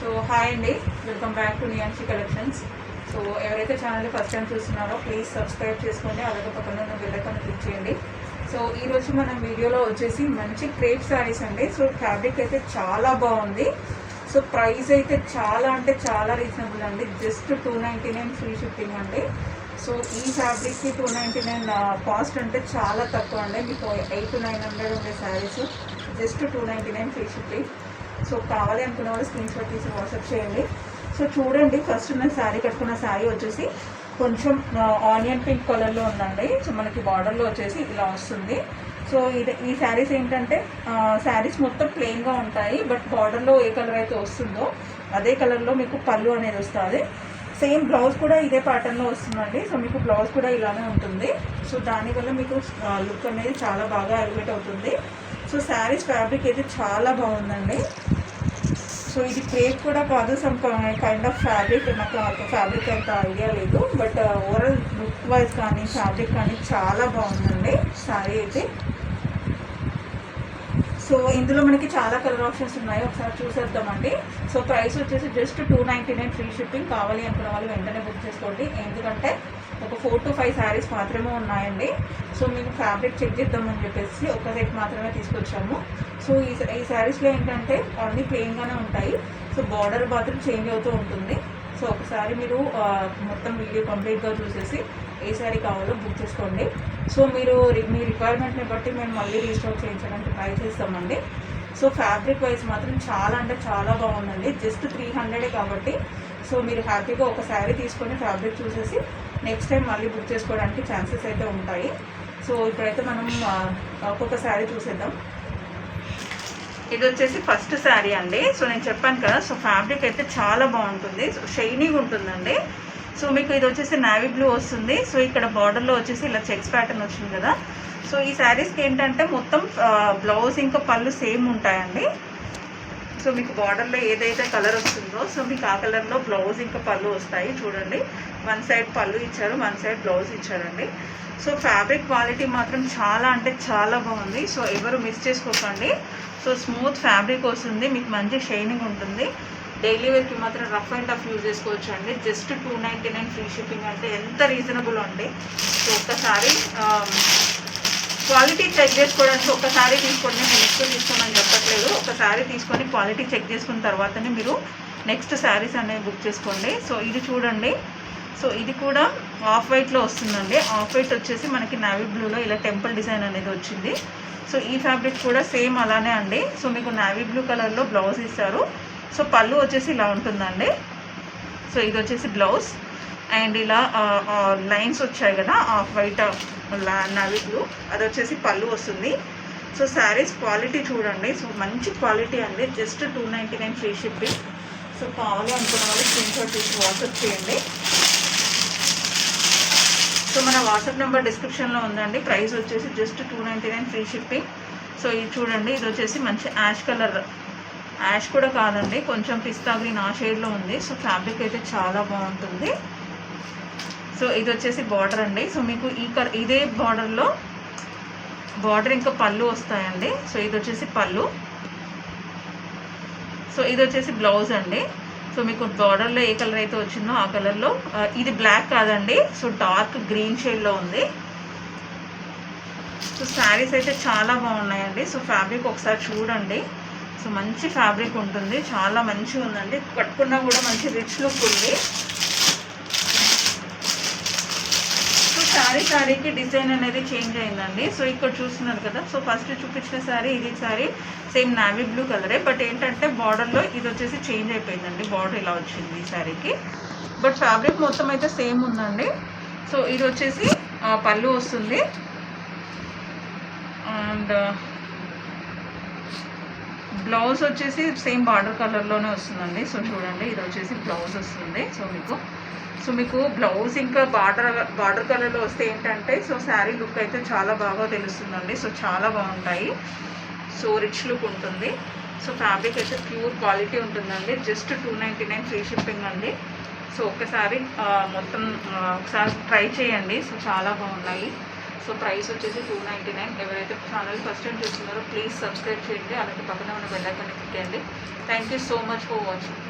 So hi అండి, welcome back to Niyanshi collections. So ఎవరైతే ఛానల్ని ఫస్ట్ టైం చూస్తున్నారో ప్లీజ్ సబ్స్క్రైబ్ చేసుకోండి, అలాగే పక్కన ఉన్న బెల్ ఐకాన్ క్లిక్ చేయండి. సో ఈరోజు మనం వీడియోలో వచ్చేసి మంచి క్రేప్ శారీస్ అండి. సో ఫ్యాబ్రిక్ అయితే చాలా బాగుంది. సో ప్రైస్ అయితే చాలా అంటే చాలా రీజనబుల్ అండి, జస్ట్ 299 ఫ్రీ షిప్పింగ్ అండి. సో ఈ ఫ్యాబ్రిక్కి 299 కాస్ట్ అంటే చాలా తక్కువ అండి. మీకు 800 to 900 ఉండే saris just 299 free shipping. So కావాలి అనుకున్న వాళ్ళు స్క్రీన్ షాట్ తీసి వాట్సాప్ చేయండి. సో చూడండి, ఫస్ట్ ఉన్న శారీ కట్టుకున్న శారీ వచ్చేసి కొంచెం ఆనియన్ పింక్ కలర్లో ఉందండి. సో మనకి బార్డర్లో వచ్చేసి ఇలా వస్తుంది. సో ఈ శారీస్ ఏంటంటే శారీస్ మొత్తం ప్లెయిన్గా ఉంటాయి, బట్ బార్డర్లో ఏ కలర్ అయితే వస్తుందో అదే కలర్లో మీకు పళ్ళు అనేది వస్తుంది. సేమ్ బ్లౌజ్ కూడా ఇదే ప్యాటర్న్లో వస్తుందండి. సో మీకు బ్లౌజ్ కూడా ఇలానే ఉంటుంది. సో దానివల్ల మీకు లుక్ అనేది చాలా బాగా ఎలివేట్ అవుతుంది. సో శారీస్ ఫ్యాబ్రిక్ అయితే చాలా బాగుందండి. సో ఇది క్రేప్ కూడా కాదు, సమ్ కైండ్ ఆఫ్ ఫ్యాబ్రిక్. నాకు ఫ్యాబ్రిక్ అంత ఐడియా లేదు, బట్ ఓవరాల్ లుక్ వైజ్ కానీ ఫ్యాబ్రిక్ కానీ చాలా బాగుందండి శారీ అయితే. సో ఇందులో మనకి చాలా కలర్ ఆప్షన్స్ ఉన్నాయి, ఒకసారి చూసేద్దామండి. సో ప్రైస్ వచ్చేసి జస్ట్ 299 ఫ్రీ షిప్పింగ్. కావాలి అనుకున్న వాళ్ళు వెంటనే బుక్ చేసుకోండి, ఎందుకంటే ఒక 4 to 5 శారీస్ మాత్రమే ఉన్నాయండి. సో మేము ఫ్యాబ్రిక్ చెక్ చేద్దామని చెప్పేసి ఒక సెట్ మాత్రమే తీసుకొచ్చాము. సో ఈ శారీస్లో ఏంటంటే అన్నీ ప్లెయిన్గానే ఉంటాయి. సో బార్డర్ మాత్రం చేంజ్ అవుతూ ఉంటుంది. సో ఒకసారి మీరు మొత్తం వీడియో కంప్లీట్గా చూసేసి ఏ శారీ కావాలో బుక్ చేసుకోండి. సో మీ రిక్వైర్మెంట్ని బట్టి మేము మళ్ళీ రీస్టాక్ చేయించడానికి ట్రై చేస్తామండి. సో ఫ్యాబ్రిక్ వైజ్ మాత్రం చాలా అంటే చాలా బాగుందండి, జస్ట్ 300 కాబట్టి. సో మీరు హ్యాపీగా ఒక శారీ తీసుకొని ఫ్యాబ్రిక్ చూసేసి నెక్స్ట్ టైం మళ్ళీ బుక్ చేసుకోవడానికి ఛాన్సెస్ అయితే ఉంటాయి. సో ఇప్పుడైతే మనం ఒక్కొక్క శారీ చూసేద్దాం. ఇది వచ్చేసి ఫస్ట్ శారీ అండి. సో నేను చెప్పాను కదా, సో ఫ్యాబ్రిక్ అయితే చాలా బాగుంటుంది, షైనీగా ఉంటుందండి. సో మీకు ఇది వచ్చేసి నావీ బ్లూ వస్తుంది. సో ఇక్కడ బార్డర్లో వచ్చేసి ఇలా చెక్స్ ప్యాటర్న్ వచ్చింది కదా. సో ఈ శారీస్కి ఏంటంటే మొత్తం బ్లౌజ్ ఇంకా పళ్ళు సేమ్ ఉంటాయండి. సో మీకు బార్డర్లో ఏదైతే కలర్ వస్తుందో సో మీకు ఆ కలర్లో బ్లౌజ్ ఇంకా పళ్ళు వస్తాయి. చూడండి, వన్ సైడ్ పళ్ళు ఇచ్చారు, వన్ సైడ్ బ్లౌజ్ ఇచ్చారండి. సో ఫ్యాబ్రిక్ క్వాలిటీ మాత్రం చాలా అంటే చాలా బాగుంది. సో ఎవరు మిస్ చేసుకోకండి. సో స్మూత్ ఫ్యాబ్రిక్ వస్తుంది, మీకు మంచి షైనింగ్ ఉంటుంది. డైలీ వేర్కి మాత్రం రఫ్ అండ్ టఫ్ యూజ్ చేసుకోవచ్చు అండి. జస్ట్ 299 ఫ్రీ షిప్పింగ్ అంటే ఎంత రీజనబుల్ అండి. సో ఒక్కసారి క్వాలిటీ చెక్ చేసుకోవడానికి ఒకసారి తీసుకోండి, నేను ఎక్కువ తీసుకోమని చెప్పట్లేదు. ఒకసారి తీసుకొని క్వాలిటీ చెక్ చేసుకున్న తర్వాతనే మీరు నెక్స్ట్ శారీస్ అనేవి బుక్ చేసుకోండి. సో ఇది చూడండి, సో ఇది కూడా ఆఫ్ వైట్లో వస్తుందండి. ఆఫ్ వైట్ వచ్చేసి మనకి నావీ బ్లూలో ఇలా టెంపుల్ డిజైన్ అనేది వచ్చింది. సో ఈ ఫ్యాబ్రిక్ కూడా సేమ్ అలానే అండి. సో మీకు నావీ బ్లూ కలర్లో బ్లౌజ్ ఇస్తారు. సో పళ్ళు వచ్చేసి ఇలా ఉంటుందండి. సో ఇది వచ్చేసి బ్లౌజ్, అండ్ ఇలా లైన్స్ వచ్చాయి కదా ఆఫ్ వైట్ నావీ బ్లూ, అది వచ్చేసి పళ్ళు వస్తుంది. సో శారీస్ క్వాలిటీ చూడండి, సో మంచి క్వాలిటీ అండి, జస్ట్ 299 ఫ్రీ షిప్పింగ్. సో కావాలి అనుకున్న వాళ్ళు స్క్రీన్ షాట్ తీసి వాట్సాప్ చేయండి. సో మన వాట్సాప్ నెంబర్ డిస్క్రిప్షన్లో ఉందండి. ప్రైస్ వచ్చేసి జస్ట్ 299 ఫ్రీ షిప్పింగ్. సో ఇది చూడండి, ఇది వచ్చేసి మంచి యాష్ కలర్, యాష్ కూడా కాదండి, కొంచెం పిస్తా గ్రీన్ ఆ షేడ్లో ఉంది. సో ఫ్యాబ్రిక్ అయితే చాలా బాగుంటుంది. సో ఇది వచ్చేసి బార్డర్ అండి. సో మీకు ఇదే బార్డర్లో బార్డర్ ఇంకా పళ్ళు వస్తాయండి. సో ఇది వచ్చేసి పళ్ళు. సో ఇది వచ్చేసి బ్లౌజ్ అండి. సో మీకు బార్డర్లో ఏ కలర్ అయితే వచ్చిందో ఆ కలర్లో, ఇది బ్లాక్ కాదండి, సో డార్క్ గ్రీన్ షేడ్లో ఉంది. సో శారీస్ అయితే చాలా బాగున్నాయండి. సో ఫ్యాబ్రిక్ ఒకసారి చూడండి, సో మంచి ఫ్యాబ్రిక్ ఉంటుంది, చాలా మంచిగా ఉందండి. కట్టుకున్నా కూడా మంచి రిచ్ లుక్ ఉంది. సో శారీకి డిజైన్ అనేది చేంజ్ అయిందండి. సో ఇక్కడ చూస్తున్నారు కదా, సో ఫస్ట్ చూపించిన శారీ ఇది శారీ సేమ్ నావీ బ్లూ కలరే, బట్ ఏంటంటే బార్డర్లో ఇది వచ్చేసి చేంజ్ అయిపోయిందండి. బార్డర్ ఇలా వచ్చింది ఈ శారీకి, బట్ ఫ్యాబ్రిక్ మొత్తం అయితే సేమ్ ఉందండి. సో ఇది వచ్చేసి పళ్ళు వస్తుంది, అండ్ బ్లౌజ్ వచ్చేసి సేమ్ బార్డర్ కలర్లోనే వస్తుందండి. సో చూడండి, ఇది వచ్చేసి బ్లౌజ్ వస్తుంది. సో మీకు బ్లౌజ్ ఇంకా బార్డర్ కలర్లో వస్తే ఏంటంటే సో శారీ లుక్ అయితే చాలా బాగా తెలుస్తుందండి. సో చాలా బాగుంటాయి, సో రిచ్ లుక్ ఉంటుంది. సో ఫ్యాబ్రిక్ అయితే ప్యూర్ క్వాలిటీ ఉంటుందండి, జస్ట్ 299 ఫ్రీ షిప్పింగ్ అండి. సో ఒకసారి మొత్తం ఒకసారి ట్రై చేయండి, సో చాలా బాగున్నాయి. సో ప్రైస్ వచ్చేసి 299. ఎవరైతే ఛానల్ ఫస్ట్ టైం చూస్తున్నారో ప్లీజ్ సబ్స్క్రైబ్ చేయండి, అలాగే పక్కన ఉన్న బెల్ ఐకాన్ క్లిక్ చేయండి. Thank you so much for watching.